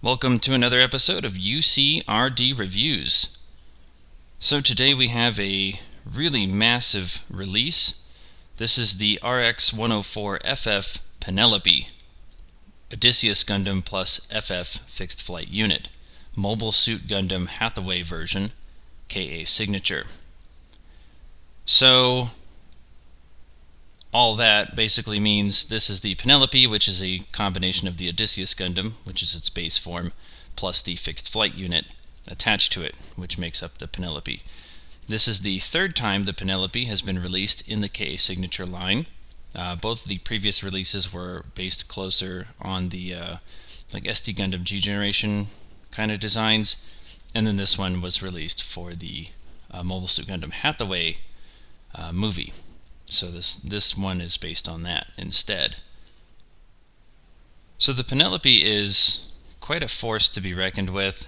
Welcome to another episode of UCRD Reviews. So today we have a really massive release. This is the RX-104FF Penelope, Odysseus Gundam plus FF Fixed Flight Unit, Mobile Suit Gundam Hathaway version, KA Signature. So all that basically means this is the Penelope, which is a combination of the Odysseus Gundam, which is its base form, plus the fixed flight unit attached to it, which makes up the Penelope. This is the third time the Penelope has been released in the KA Signature line. Both of the previous releases were based closer on the like SD Gundam G Generation kind of designs, and then this one was released for the Mobile Suit Gundam Hathaway movie. So this one is based on that instead. So the Penelope is quite a force to be reckoned with.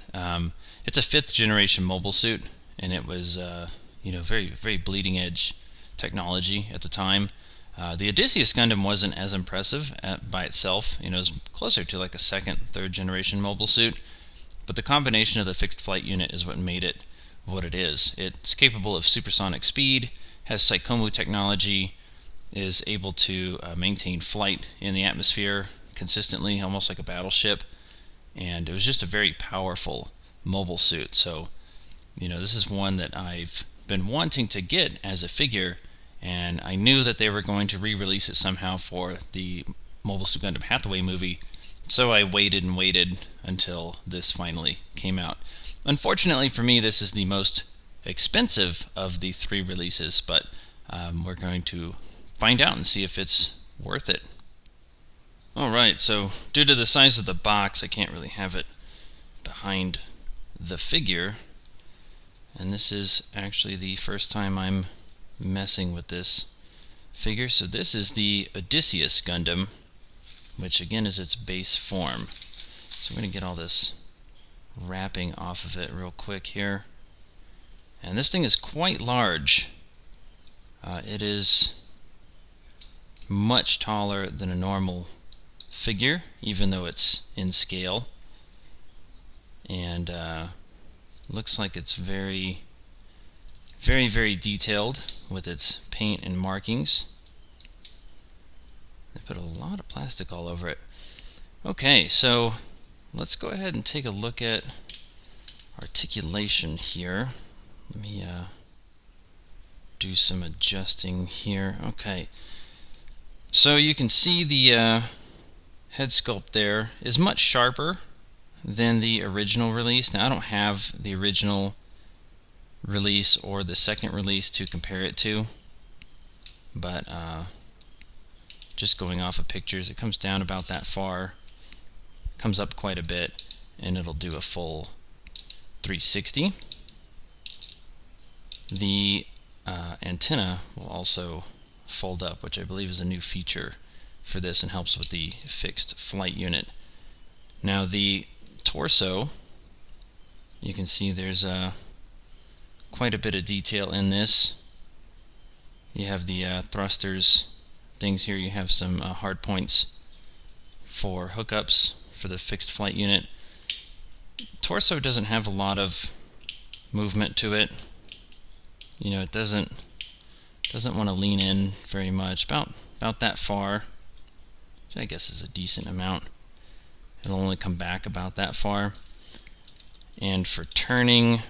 It's a 5th generation mobile suit, and it was very bleeding edge technology at the time. The Odysseus Gundam wasn't as impressive by itself. It was closer to like a 2nd, 3rd generation mobile suit, but the combination of the fixed flight unit is what made it what it is. It's capable of supersonic speed, has Psychomu technology, is able to maintain flight in the atmosphere consistently, almost like a battleship, and it was just a very powerful mobile suit. So, this is one that I've been wanting to get as a figure, and I knew that they were going to re-release it somehow for the Mobile Suit Gundam Hathaway movie, so I waited and waited until this finally came out. Unfortunately for me, this is the most expensive of the 3 releases, but we're going to find out and see if it's worth it. Alright, so due to the size of the box, I can't really have it behind the figure, and this is actually the first time I'm messing with this figure. So this is the Odysseus Gundam, which again is its base form. So I'm going to get all this wrapping off of it real quick here. And this thing is quite large. It is much taller than a normal figure, even though it's in scale. And looks like it's very detailed with its paint and markings. They put a lot of plastic all over it. Okay, so let's go ahead and take a look at articulation here. Let me do some adjusting here. Okay, so you can see the head sculpt there is much sharper than the original release. Now I don't have the original release or the second release to compare it to, but just going off of pictures, it comes down about that far, comes up quite a bit, and it'll do a full 360. The antenna will also fold up, which I believe is a new feature for this and helps with the fixed flight unit. Now the torso, you can see there's quite a bit of detail in this. You have the thrusters things here. You have some hard points for hookups for the fixed flight unit. Torso doesn't have a lot of movement to it. It doesn't want to lean in very much. About that far, which I guess is a decent amount. It'll only come back about that far. And for turning,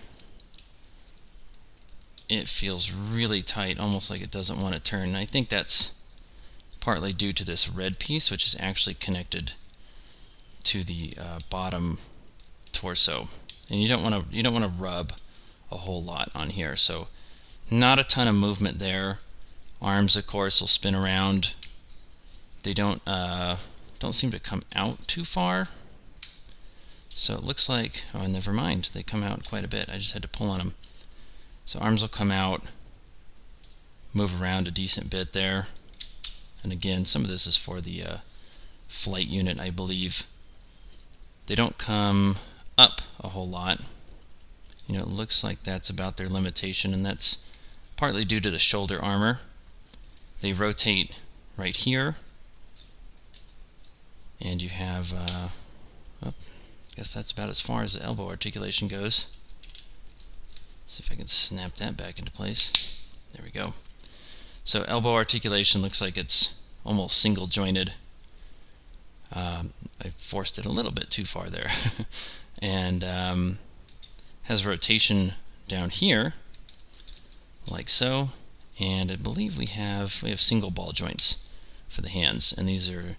it feels really tight, almost like it doesn't want to turn. And I think that's partly due to this red piece, which is actually connected to the bottom torso. And you don't want to rub a whole lot on here. So not a ton of movement there. Arms, of course, will spin around. They don't seem to come out too far. So it looks like, oh, never mind, they come out quite a bit. I just had to pull on them. So arms will come out, move around a decent bit there. And again, some of this is for the flight unit, I believe. They don't come up a whole lot. It looks like that's about their limitation, and that's partly due to the shoulder armor. They rotate right here, and you have got guess that's about as far as the elbow articulation goes. See if I can snap that back into place. There we go. So elbow articulation looks like it's almost single jointed. I forced it a little bit too far there. And has rotation down here, like so. And I believe we have single ball joints for the hands, and these are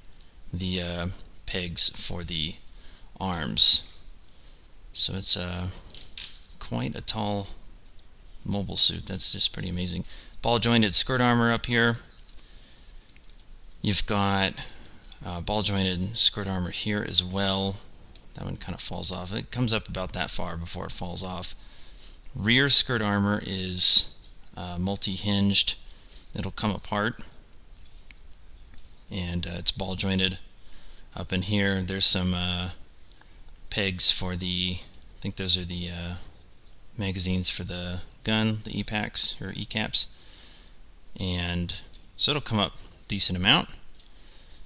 the pegs for the arms. So it's quite a tall mobile suit. That's just pretty amazing. Ball jointed skirt armor up here. You've got ball jointed skirt armor here as well. That one kind of falls off. It comes up about that far before it falls off. Rear skirt armor is multi-hinged. It'll come apart, and it's ball jointed up in here. There's some pegs for the, I think those are the magazines for the gun, the E-packs or E-caps, and so it'll come up a decent amount.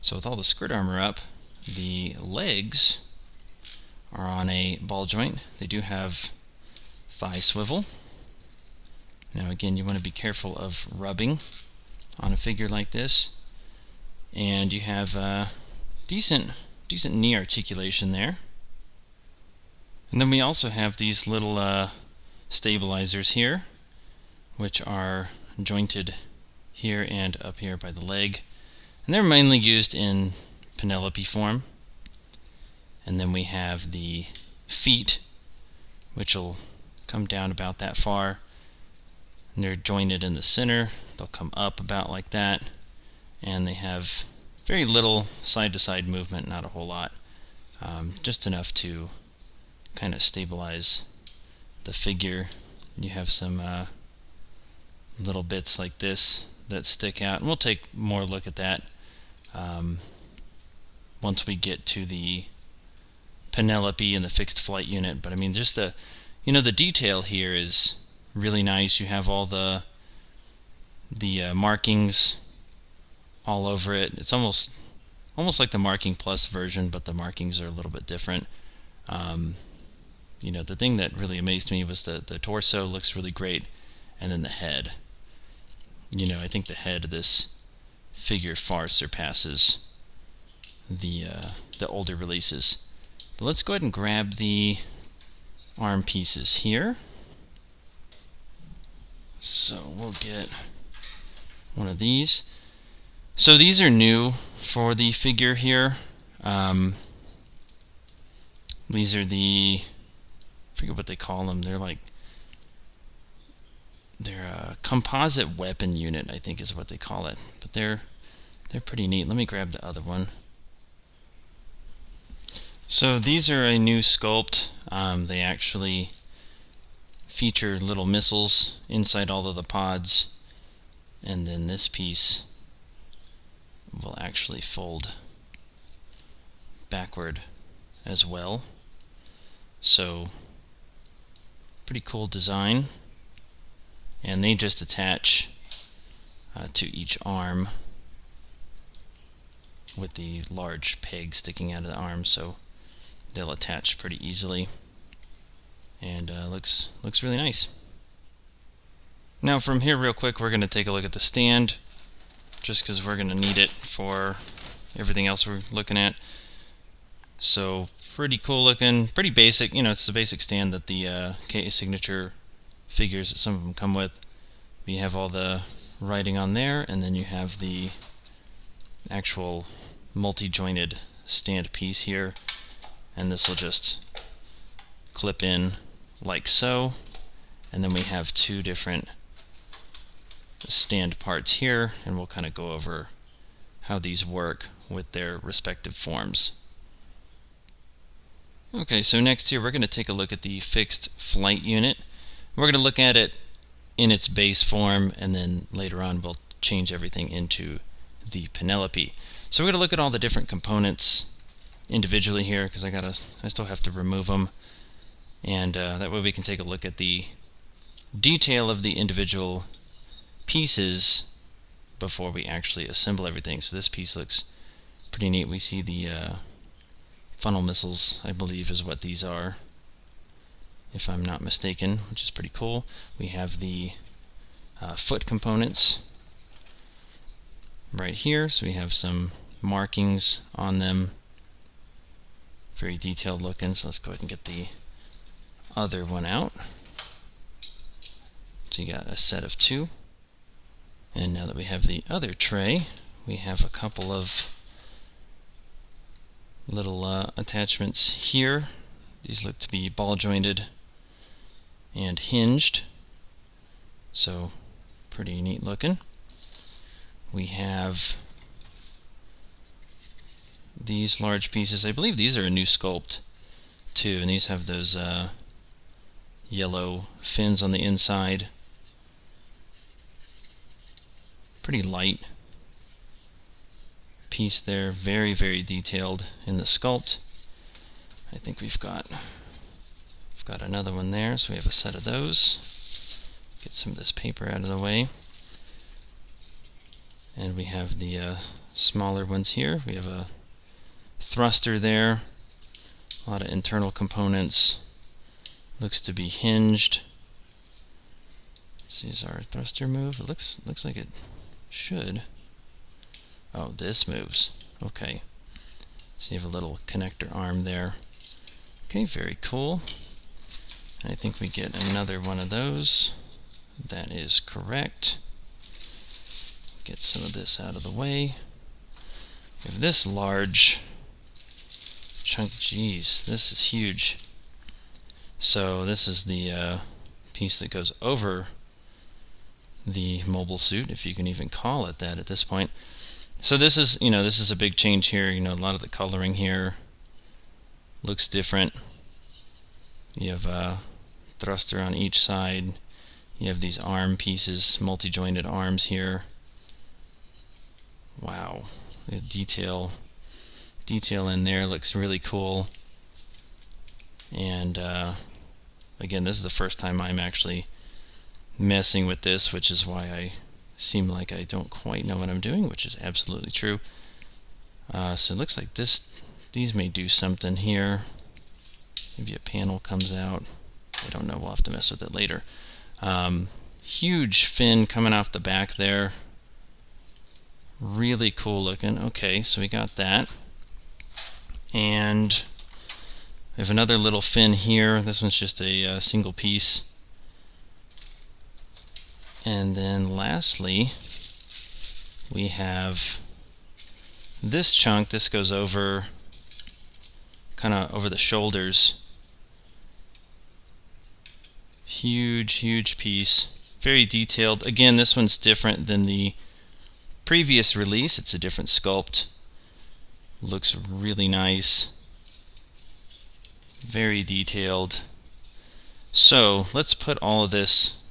So with all the skirt armor up, the legs are on a ball joint. They do have thigh swivel. Now again, you want to be careful of rubbing on a figure like this, and you have decent knee articulation there. And then we also have these little stabilizers here, which are jointed here and up here by the leg, and they're mainly used in Penelope form. And then we have the feet, which will come down about that far, and they're jointed in the center. They'll come up about like that, and they have very little side-to-side movement, not a whole lot, just enough to kind of stabilize the figure. You have some little bits like this that stick out, and we'll take more look at that once we get to the Penelope and the fixed flight unit. But I mean, just the detail here is really nice. You have all the markings all over it. It's almost like the Marking Plus version, but the markings are a little bit different. The thing that really amazed me was the torso looks really great, and then the head. I think the head of this figure far surpasses the older releases. But let's go ahead and grab the arm pieces here. So we'll get one of these. So these are new for the figure here. These are I forget what they call them. They're a composite weapon unit, I think is what they call it. But they're pretty neat. Let me grab the other one. So these are a new sculpt. They actually feature little missiles inside all of the pods, and then this piece will actually fold backward as well. So pretty cool design, and they just attach to each arm with the large peg sticking out of the arm, so they'll attach pretty easily, and looks really nice. Now from here real quick, we're going to take a look at the stand, just because we're going to need it for everything else we're looking at. So pretty cool looking, pretty basic. It's the basic stand that the KA Signature figures that some of them come with. You have all the writing on there, and then you have the actual multi-jointed stand piece here, and this will just clip in like so, and then we have two different stand parts here, and we'll kind of go over how these work with their respective forms. Okay, so next here we're going to take a look at the fixed flight unit. We're going to look at it in its base form, and then later on we'll change everything into the Penelope. So we're going to look at all the different components individually here, because I still have to remove them, and that way we can take a look at the detail of the individual pieces before we actually assemble everything. So this piece looks pretty neat. We see the funnel missiles, I believe, is what these are, if I'm not mistaken, which is pretty cool. We have the foot components right here, so we have some markings on them, very detailed looking. So let's go ahead and get the other one out. So you got a set of two, and now that we have the other tray, we have a couple of little attachments here. These look to be ball jointed and hinged, so pretty neat looking. We have these large pieces. I believe these are a new sculpt too, and these have those yellow fins on the inside. Pretty light piece there, very, very detailed in the sculpt. I think we've got another one there, so we have a set of those. Get some of this paper out of the way. And we have the smaller ones here. We have a thruster there, a lot of internal components. Looks to be hinged. This is our thruster move. It looks like it should. Oh, this moves. Okay. So you have a little connector arm there. Okay, very cool. And I think we get another one of those. That is correct. Get some of this out of the way. We have this large chunk. Geez, this is huge. So this is the piece that goes over the mobile suit, if you can even call it that at this point. So this is, this is a big change here. A lot of the coloring here looks different. You have a thruster on each side. You have these arm pieces, multi-jointed arms here. Wow, the detail in there looks really cool. And again, this is the first time I'm actually messing with this, which is why I seem like I don't quite know what I'm doing, which is absolutely true. So it looks like these may do something here. Maybe a panel comes out. I don't know, we'll have to mess with it later. Huge fin coming off the back there. Really cool looking. Okay, so we got that. And we have another little fin here. This one's just a single piece. And then lastly, we have this chunk. This goes over, kind of over the shoulders. Huge piece. Very detailed. Again, this one's different than the previous release. It's a different sculpt. Looks really nice. Very detailed. So let's put all of this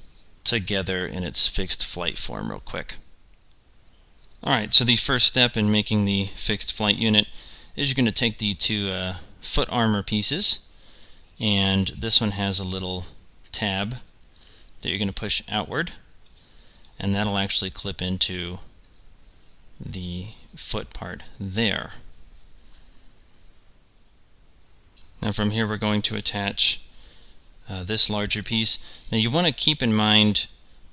together in its fixed flight form real quick. Alright, so the first step in making the fixed flight unit is you're going to take the two foot armor pieces, and this one has a little tab that you're going to push outward, and that'll actually clip into the foot part there. Now from here we're going to attach this larger piece. Now you want to keep in mind,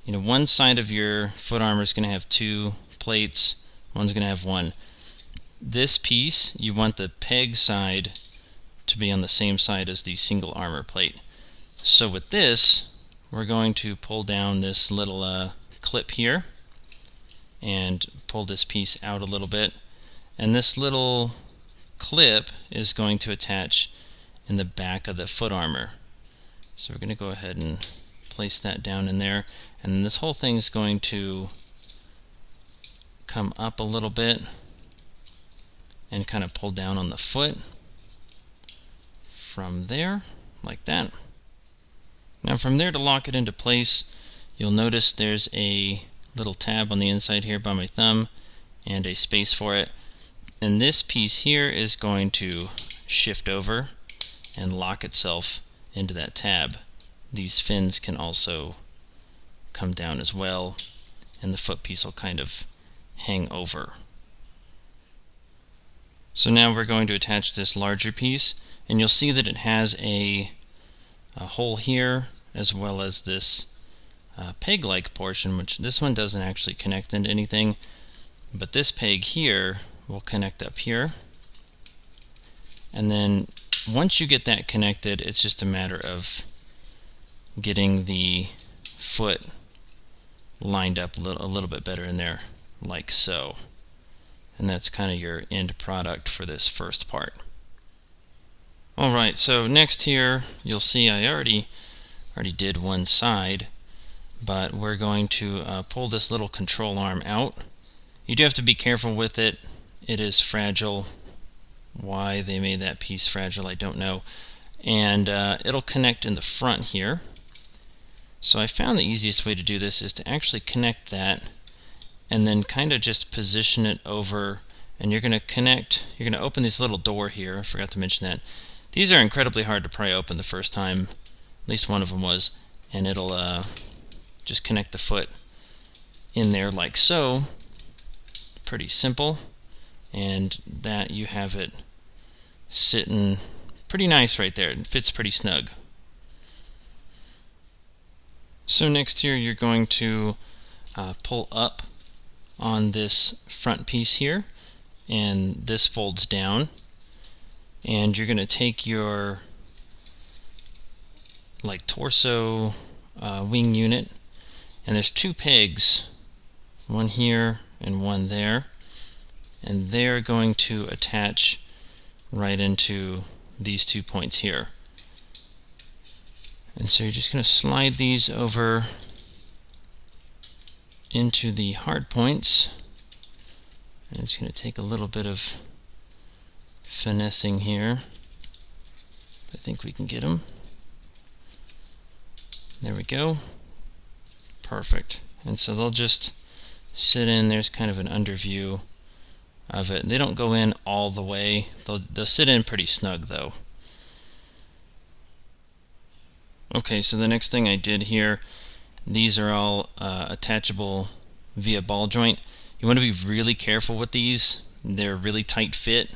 one side of your foot armor is going to have two plates, one's going to have one. This piece, you want the peg side to be on the same side as the single armor plate. So with this, we're going to pull down this little clip here and pull this piece out a little bit. And this little clip is going to attach in the back of the foot armor. So we're going to go ahead and place that down in there, and then this whole thing is going to come up a little bit and kind of pull down on the foot from there, like that. Now from there, to lock it into place, you'll notice there's a little tab on the inside here by my thumb and a space for it, and this piece here is going to shift over and lock itself into that tab. These fins can also come down as well, and the foot piece will kind of hang over. So now we're going to attach this larger piece, and you'll see that it has a hole here as well as this peg-like portion, which this one doesn't actually connect into anything, but this peg here will connect up here. And then once you get that connected, it's just a matter of getting the foot lined up a little bit better in there, like so. And that's kind of your end product for this first part. Alright, so next here you'll see I already did one side, but we're going to pull this little control arm out. You do have to be careful with it. It is fragile. Why they made that piece fragile, I don't know. And it'll connect in the front here. So I found the easiest way to do this is to actually connect that and then kind of just position it over, and you're going to open this little door here. I forgot to mention that. These are incredibly hard to pry open the first time, at least one of them was, and it'll just connect the foot in there like so. Pretty simple, and that you have it sitting pretty nice right there. It fits pretty snug. So next here you're going to pull up on this front piece here, and this folds down, and you're going to take your torso wing unit, and there's two pegs, one here and one there, and they're going to attach right into these 2 points here. And so you're just going to slide these over into the hard points, and it's going to take a little bit of finessing here. I think we can get them. There we go. Perfect. And so they'll just sit in. There's kind of an underview of it. They don't go in all the way. They'll sit in pretty snug though. Okay, so the next thing I did here, these are all attachable via ball joint. You want to be really careful with these. They're really tight fit.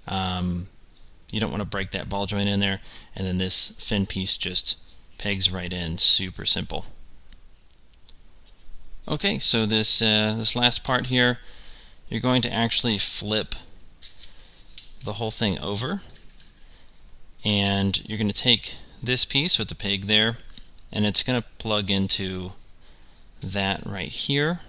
You don't want to break that ball joint in there, and then this fin piece just pegs right in. Super simple. Okay, so this last part here, you're going to actually flip the whole thing over, and you're going to take this piece with the peg there, and it's going to plug into that right here.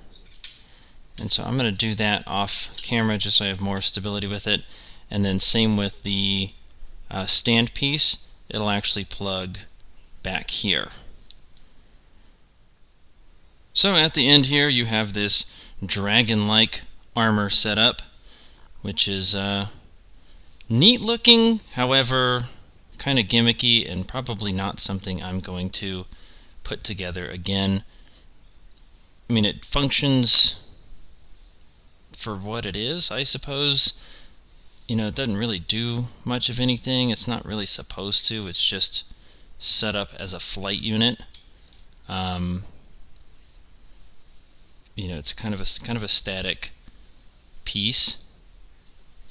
And so I'm going to do that off camera just so I have more stability with it. And then same with the stand piece, it'll actually plug back here. So at the end here you have this dragon-like armor setup, which is neat looking, however kind of gimmicky and probably not something I'm going to put together again. I mean, it functions for what it is, I suppose. You know, it doesn't really do much of anything. It's not really supposed to. It's just set up as a flight unit. You know, it's kind of a static piece,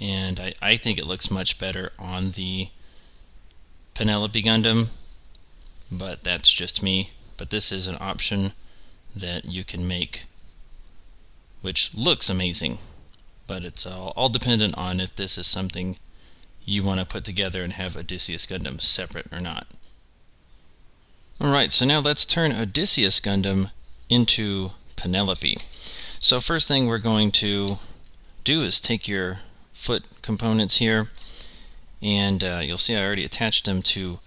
and I think it looks much better on the Penelope Gundam, but that's just me. But this is an option that you can make, which looks amazing, but it's all dependent on if this is something you want to put together and have Odysseus Gundam separate or not. Alright, so now let's turn Odysseus Gundam into Penelope. So first thing we're going to do is take your foot components here, and you'll see I already attached them to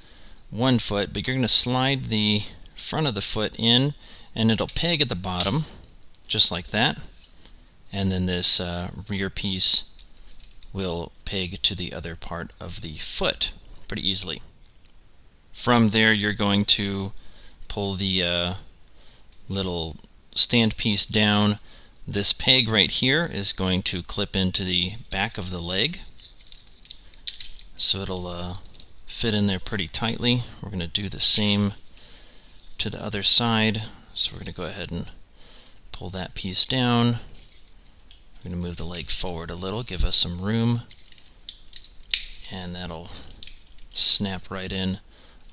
one foot, but you're going to slide the front of the foot in, and it'll peg at the bottom, just like that. And then this rear piece will peg to the other part of the foot pretty easily. From there, you're going to pull the little stand piece down. This peg right here is going to clip into the back of the leg, so it'll fit in there pretty tightly. We're going to do the same to the other side, so we're going to go ahead and pull that piece down. We're going to move the leg forward a little, give us some room and that'll snap right in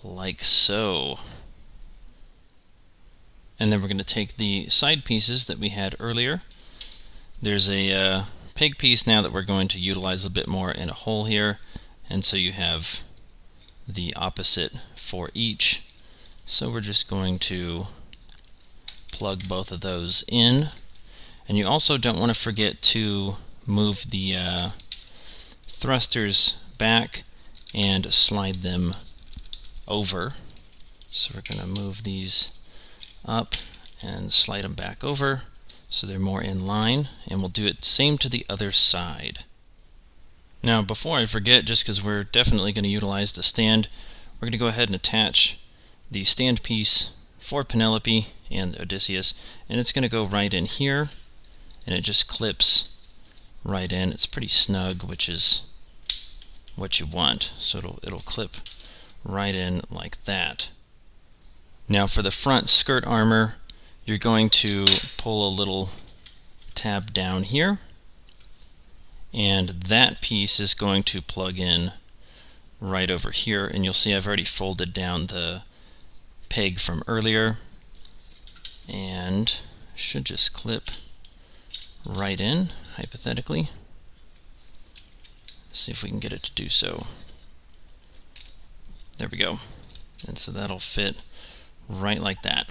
like so. And then we're going to take the side pieces that we had earlier. There's a peg piece now that we're going to utilize a bit more in a hole here, and so you have the opposite for each. So we're just going to plug both of those in. And you also don't want to forget to move the thrusters back and slide them over. So we're going to move these up and slide them back over so they're more in line, and we'll do it same to the other side. Now before I forget, just because we're definitely going to utilize the stand, we're going to go ahead and attach the stand piece for Penelope and Odysseus, and it's going to go right in here, and it just clips right in. It's pretty snug, which is what you want, so it'll clip right in like that. Now for the front skirt armor, you're going to pull a little tab down here, and that piece is going to plug in right over here, and you'll see I've already folded down the peg from earlier, and should just clip right in, hypothetically. Let's see if we can get it to do so. There we go. And so that'll fit right like that.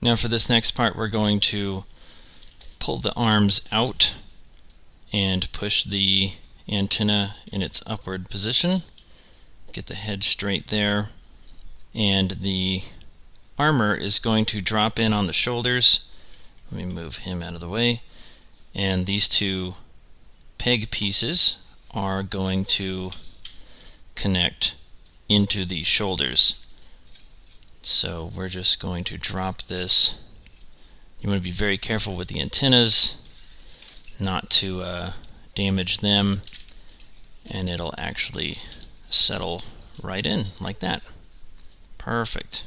Now for this next part, we're going to pull the arms out and push the antenna in its upward position. Get the head straight there, and the armor is going to drop in on the shoulders. Let me move him out of the way. And these two peg pieces are going to connect into the shoulders. So we're just going to drop this. You want to be very careful with the antennas not to damage them, and it'll actually settle right in like that. Perfect.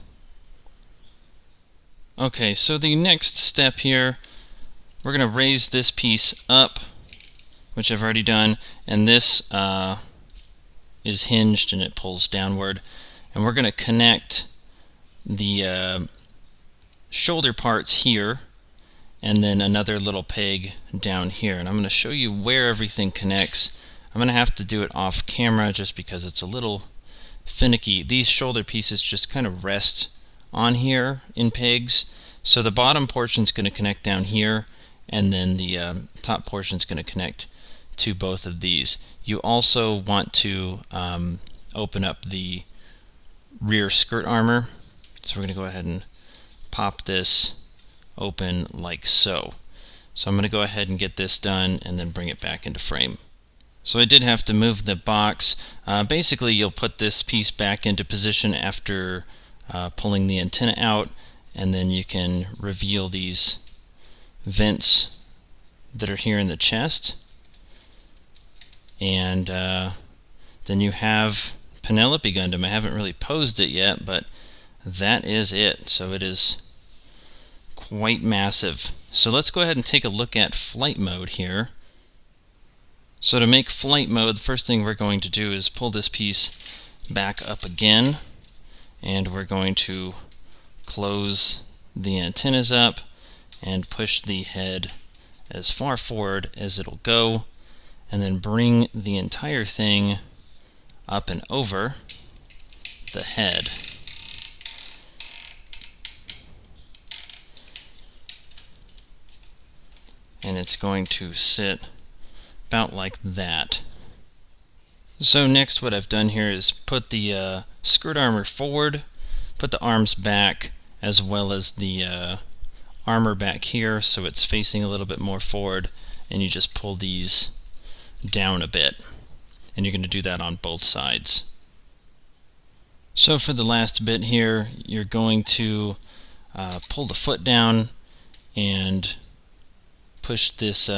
Okay, so the next step here, we're going to raise this piece up, which I've already done, and this is hinged and it pulls downward, and we're going to connect the shoulder parts here and then another little peg down here, and I'm going to show you where everything connects. I'm going to have to do it off camera just because it's a little finicky. These shoulder pieces just kind of rest on here in pegs, so the bottom portion is going to connect down here, and then the top portion is going to connect to both of these. You also want to open up the rear skirt armor, so we're going to go ahead and pop this open like so. So I'm going to go ahead and get this done and then bring it back into frame. So I did have to move the box. Basically you'll put this piece back into position after pulling the antenna out, and then you can reveal these vents that are here in the chest, and then you have Penelope Gundam. I haven't really posed it yet, but that is it. So it is quite massive. So let's go ahead and take a look at flight mode here. So to make flight mode, the first thing we're going to do is pull this piece back up again, and we're going to close the antennas up and push the head as far forward as it'll go, and then bring the entire thing up and over the head. And it's going to sit about like that. So next what I've done here is put the skirt armor forward, put the arms back, as well as the armor back here so it's facing a little bit more forward, and you just pull these down a bit, and you're going to do that on both sides. So for the last bit here, you're going to pull the foot down and push this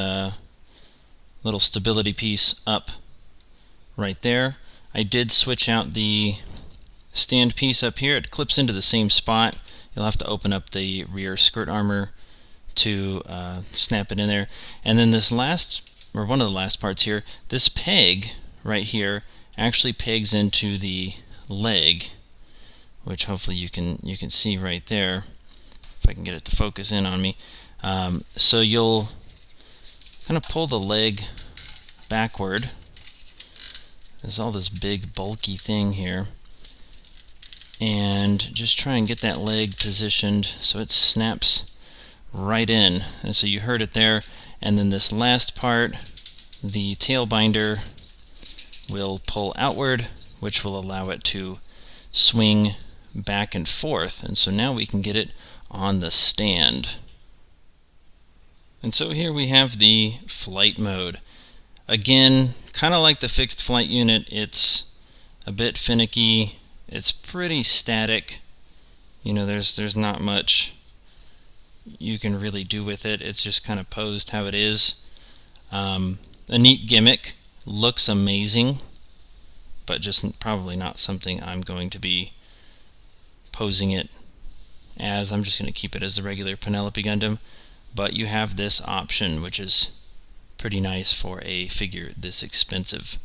little stability piece up right there. I did switch out the stand piece up here. It clips into the same spot. You'll have to open up the rear skirt armor to snap it in there. And then this last, or one of the last parts here, this peg right here actually pegs into the leg, which hopefully you can see right there if I can get it to focus in on me. So you'll kind of pull the leg backward. There's all this big bulky thing here, and just try and get that leg positioned so it snaps right in. And so you heard it there. And then this last part, the tail binder will pull outward, which will allow it to swing back and forth. And so now we can get it on the stand. And so here we have the flight mode. Again, kind of like the fixed flight unit, it's a bit finicky. It's pretty static. You know, there's not much you can really do with it. It's just kind of posed how it is. A neat gimmick, looks amazing, but just probably not something I'm going to be posing it as. I'm just going to keep it as the regular Penelope Gundam, but you have this option, which is pretty nice for a figure this expensive.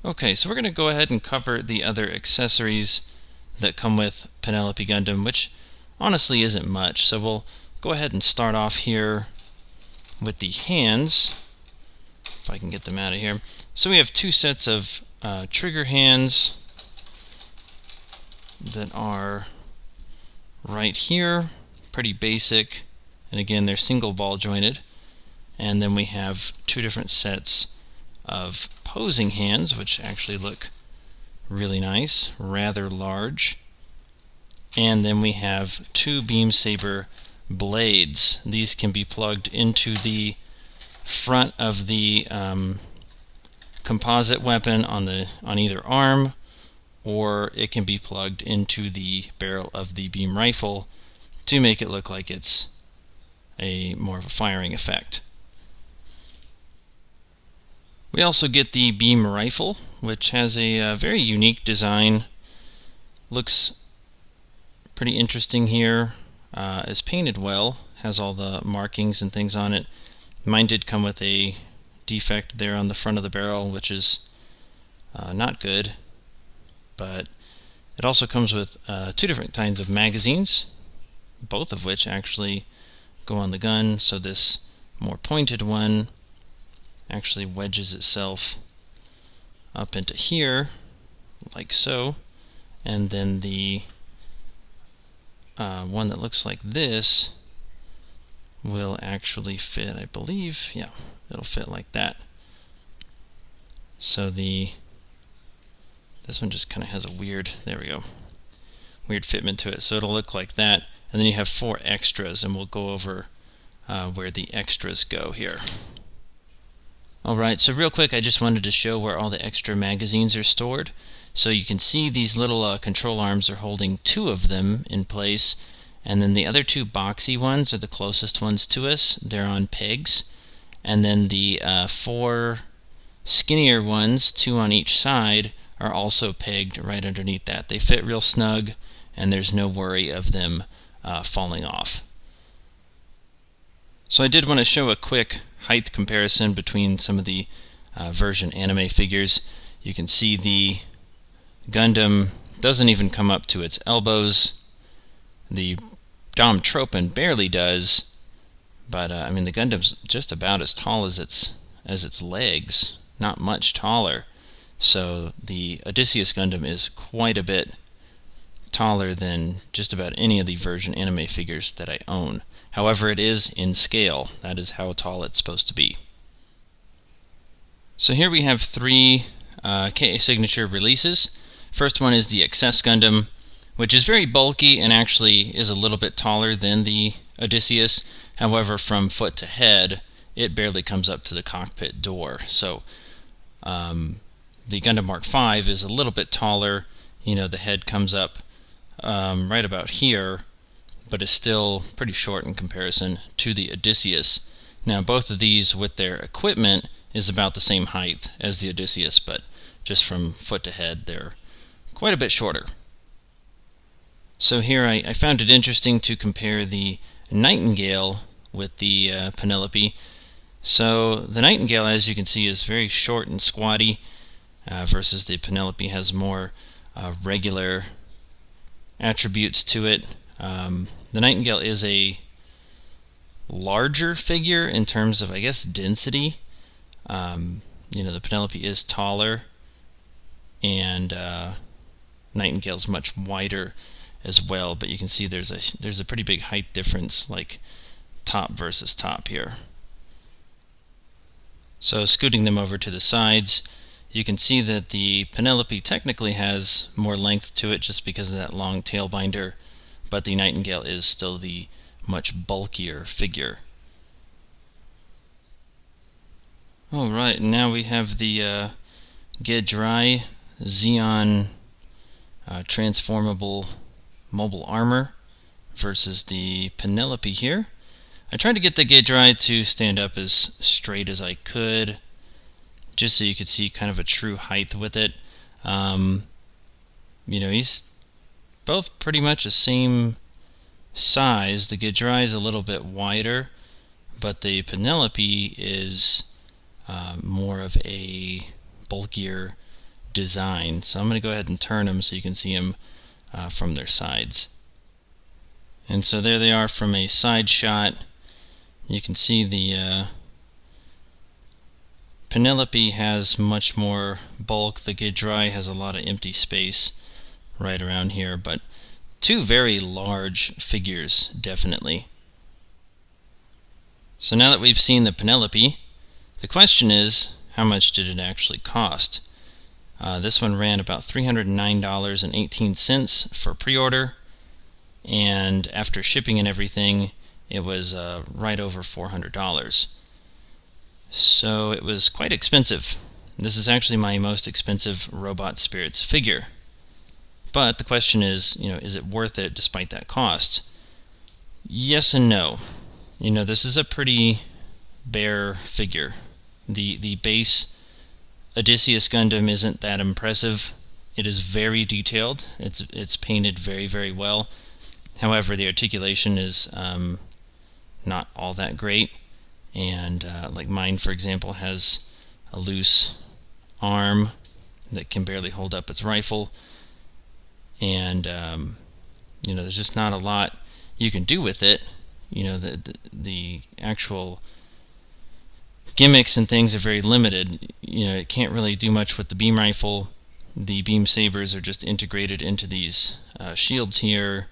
Okay, so we're going to go ahead and cover the other accessories that come with Penelope Gundam, which honestly isn't much. So we'll go ahead and start off here with the hands, if I can get them out of here. So we have two sets of trigger hands that are right here, pretty basic, and again they're single ball jointed. And then we have two different sets of posing hands, which actually look really nice, rather large. And then we have two beam saber blades. These can be plugged into the front of the composite weapon on either arm, or it can be plugged into the barrel of the beam rifle to make it look like it's more of a firing effect. We also get the beam rifle, which has a very unique design. Looks pretty interesting here. Is painted well, has all the markings and things on it. Mine did come with a defect there on the front of the barrel, which is not good, but it also comes with two different kinds of magazines, both of which actually go on the gun. So this more pointed one actually wedges itself up into here, like so, and then the one that looks like this will actually fit, I believe, yeah, it'll fit like that. So this one just kind of has a weird, there we go, weird fitment to it, so it'll look like that. And then you have 4 extras, and we'll go over where the extras go here. Alright, so real quick, I just wanted to show where all the extra magazines are stored. So you can see these little control arms are holding 2 of them in place, and then the other 2 boxy ones are the closest ones to us. They're on pegs. And then the 4 skinnier ones, 2 on each side, are also pegged right underneath that. They fit real snug, and there's no worry of them falling off. So I did want to show a quick height comparison between some of the version anime figures. You can see the Gundam doesn't even come up to its elbows. The Dom Tropen barely does, but I mean the Gundam's just about as tall as its legs, not much taller. So the Odysseus Gundam is quite a bit taller than just about any of the version anime figures that I own. However, it is in scale. That is how tall it's supposed to be. So here we have 3 KA Signature releases. First one is the Excess Gundam, which is very bulky and actually is a little bit taller than the Odysseus. However, from foot to head, it barely comes up to the cockpit door. So the Gundam Mark V is a little bit taller. You know, the head comes up right about here, but is still pretty short in comparison to the Odysseus. Now, both of these with their equipment is about the same height as the Odysseus, but just from foot to head, they're quite a bit shorter. So here I found it interesting to compare the Nightingale with the Penelope. So the Nightingale, as you can see, is very short and squatty, versus the Penelope has more regular attributes to it. The Nightingale is a larger figure in terms of, I guess, density. The Penelope is taller, and Nightingale's much wider as well, but you can see there's a pretty big height difference, like top versus top here. So scooting them over to the sides, you can see that the Penelope technically has more length to it just because of that long tail binder, but the Nightingale is still the much bulkier figure. Alright, now we have the Gedrai Xeon transformable mobile armor versus the Penelope here. I tried to get the Gedrai to stand up as straight as I could, just so you could see kind of a true height with it. He's both pretty much the same size. The Gedrai is a little bit wider, but the Penelope is more of a bulkier design. So I'm going to go ahead and turn them so you can see them from their sides. And so there they are from a side shot. You can see the Penelope has much more bulk. The Gedrai has a lot of empty space right around here, but two very large figures, definitely. So now that we've seen the Penelope, the question is, how much did it actually cost? This one ran about $309.18 for pre-order, and after shipping and everything, it was right over $400. So it was quite expensive. This is actually my most expensive Robot Spirits figure. But the question is, is it worth it despite that cost? Yes and no. This is a pretty bare figure. The base Odysseus Gundam isn't that impressive. It is very detailed. It's painted very, very well. However, the articulation is not all that great, and like mine, for example, has a loose arm that can barely hold up its rifle, and there's just not a lot you can do with it. The actual gimmicks and things are very limited. It can't really do much with the beam rifle. The beam sabers are just integrated into these shields here.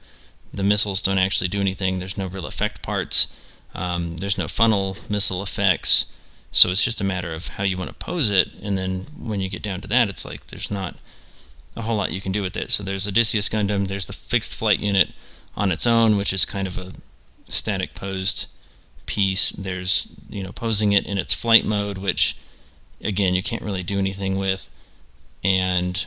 The missiles don't actually do anything. There's no real effect parts. There's no funnel missile effects. So it's just a matter of how you want to pose it, and then when you get down to that, it's like there's not a whole lot you can do with it. So there's Odysseus Gundam, there's the fixed flight unit on its own, which is kind of a static posed piece. There's posing it in its flight mode, which again you can't really do anything with, and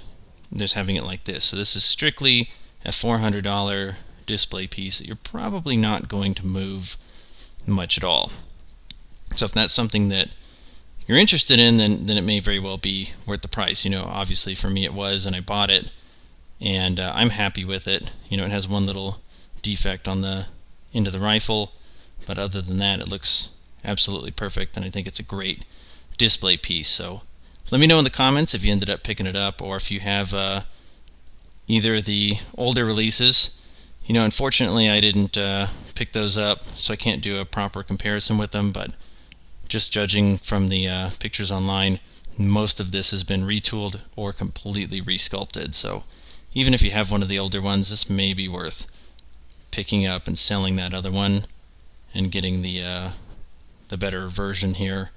there's having it like this. So this is strictly a $400 display piece that you're probably not going to move much at all. So if that's something that you're interested in, then it may very well be worth the price. Obviously for me it was, and I bought it, and I'm happy with it. It has one little defect on the end of the rifle, but other than that it looks absolutely perfect, and I think it's a great display piece. So let me know in the comments if you ended up picking it up, or if you have either of the older releases. Unfortunately I didn't pick those up, so I can't do a proper comparison with them, but just judging from the pictures online, most of this has been retooled or completely resculpted. So even if you have one of the older ones, this may be worth picking up and selling that other one and getting the better version here,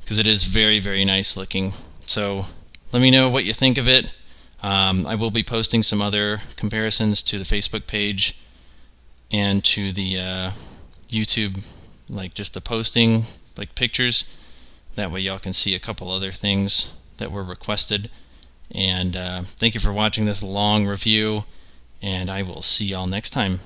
because it is very, very nice looking. So let me know what you think of it. I will be posting some other comparisons to the Facebook page and to the YouTube, like just the posting, like pictures. That way y'all can see a couple other things that were requested. And thank you for watching this long review, and I will see y'all next time.